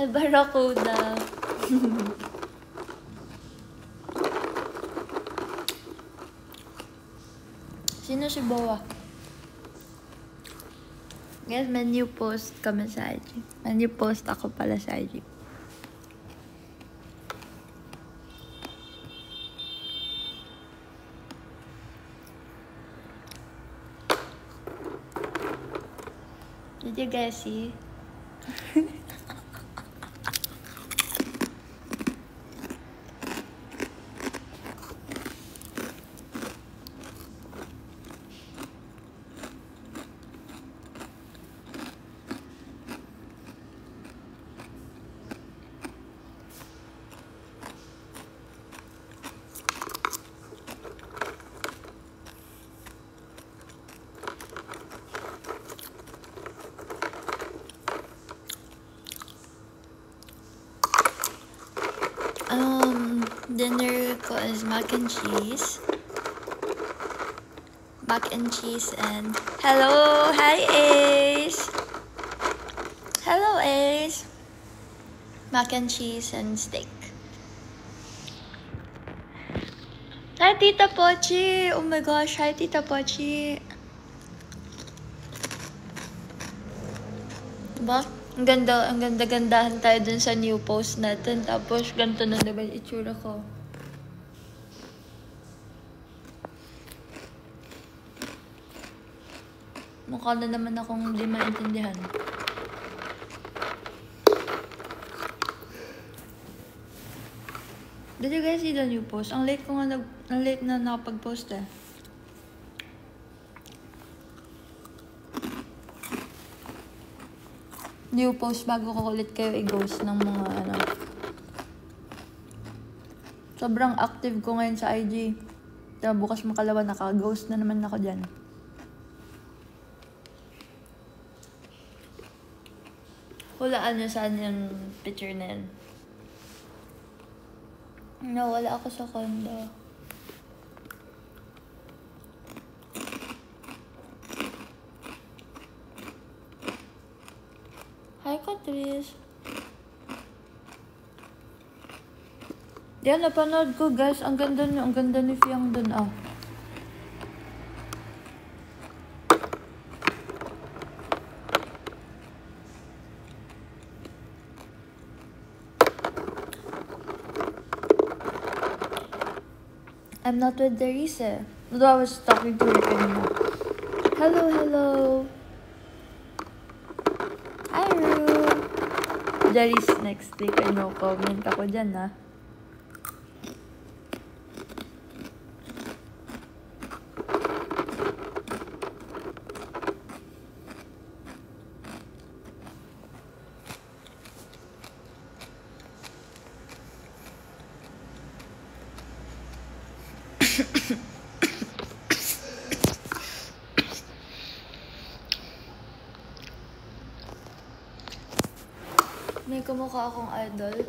Ay, Barracuda. Sino si Boa? Guys, may new post kami sa IG. May new post ako pala sa IG. Did you guys see? Dinner ko is mac and cheese. Mac and cheese and... Hello! Hi, Ace! Hello, Ace! Mac and cheese and steak. Hi, Tita Pochi! Oh my gosh, hi, Tita Pochi! Diba? Ang ganda-gandahan tayo dun sa new post natin. Tapos, ganito na diba yung itsura ko. Mukha na naman akong hindi maintindihan. Did you guys see the new post? Ang late ko nga ang late na nakapag-post eh. New post bago ko ulit kayo i-ghost ng mga ano. Sobrang active ko ngayon sa IG. Kaya bukas makalawa naka-ghost na naman ako dyan. Hulaan niyo saan yung picture na yan. No, wala ako sa condo. Hi, Catrice. Yan, napanood ko, guys. Ang ganda ni Fiang dun, ah. I'm not with Derisa. Although I was talking to her kanina. Hello, hello. Hi, Ru. Darius next week. No comment ako dyan, ha. May kamukha akong idol.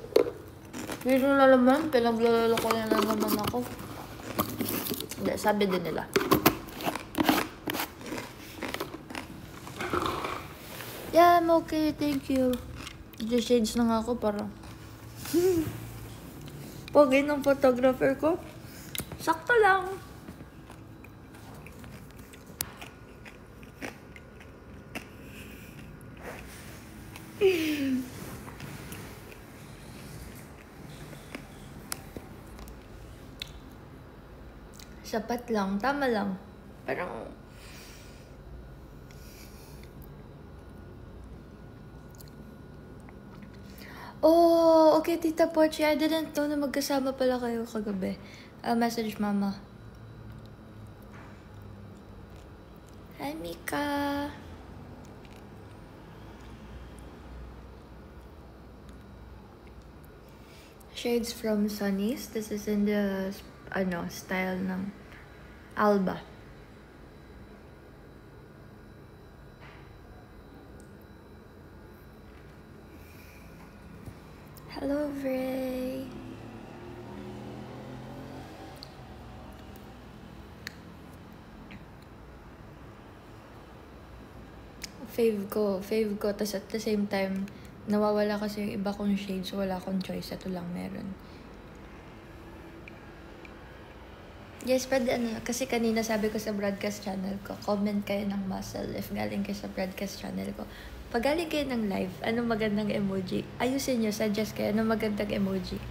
Dito na naman, pinaglalala ko na naman ako. Hindi, sabi din nila. Yeah, I'm okay, thank you. Shades na nga ako para. Pogi ng photographer ko. Sakto lang. Sapat lang, tama lang. Parang... Oh, okay, Tita Pochi. I didn't know na magkasama pala kayo kagabi. Message mama. Hi, Mika. Shades from Sunny's. This is in the, style ng Alba. Hello, Ray. Fave ko. Tas at the same time, Nawawala kasi yung iba kong shades. Wala akong choice. Ito lang meron. Yes, pwede kasi kanina sabi ko sa broadcast channel ko, comment kayo ng muscle if galing kayo sa broadcast channel ko. Pag galing kayo ng live, anong magandang emoji? Ayusin nyo, suggest kayo, anong magandang emoji?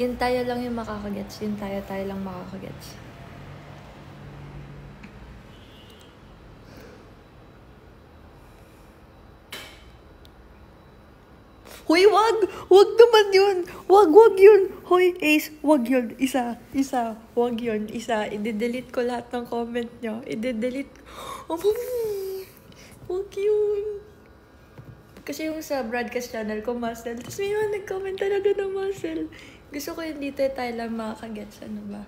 Yun tayo lang yung makakagets. Yun tayo lang makakagets. Hoy, wag! Wag naman yun! Wag yun! Hoy, Ace, wag yun. Isa. Wag yun. Isa. I-delete ko lahat ng comment nyo. I-delete. Wag yun. Kasi yung sa broadcast channel ko, muscle. Tapos may mga nag-comment talaga ng muscle. Gusto ko yung dito tayo lang makakagets. Ano ba?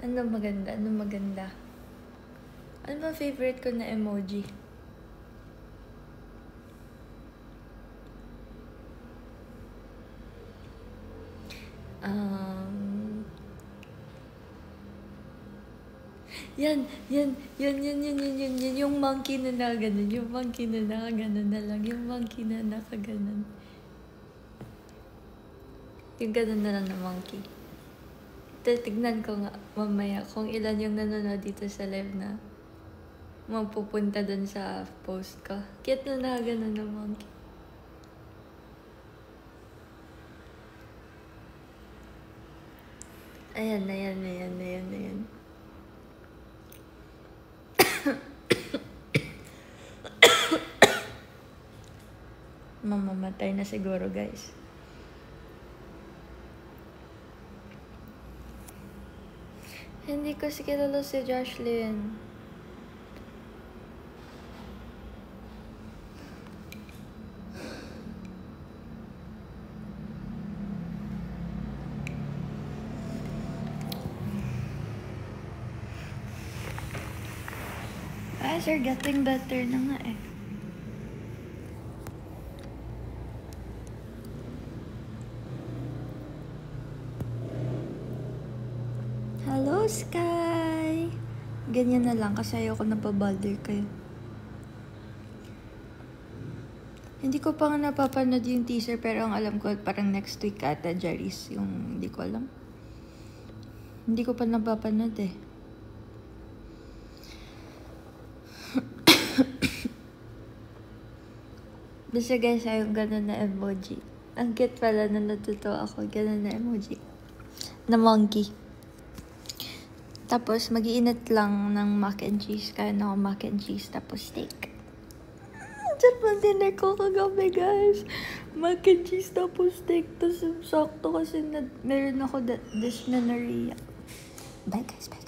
Ano maganda? Ano ba favorite ko na emoji? Yan. Yung monkey na nakaganon. Yung monkey na nakaganon na lang. Yung monkey na nakaganon. Yung ganon na lang na monkey. Tignan ko nga mamaya kung ilan yung nanonood dito sa live na mapupunta dun sa post ko. Cute na nakaganon na monkey. Ayan. Mamamatay na siguro, guys. Hindi ko kilala si Joshlyn. Sir, getting better na nga eh. Hello, Sky! Ganyan na lang kasi ayoko na pa-bother kayo. Hindi ko pa nga napapanood yung teaser pero ang alam ko parang next week ata, Jarice. Yung hindi ko alam. Hindi ko pa napapanood eh. Basta guys, ayong ganun na emoji. Ang cute pala na natutuwa ako. Ganun na emoji. Na monkey. Tapos, mag-iinit lang ng mac and cheese. Kaya na ako mac and cheese. Tapos, steak. Diyan pa dinner ko kagabi, guys. Mac and cheese tapos steak. Tapos, sakto kasi meron ako dysmenorrhea. Bye, guys. Bye.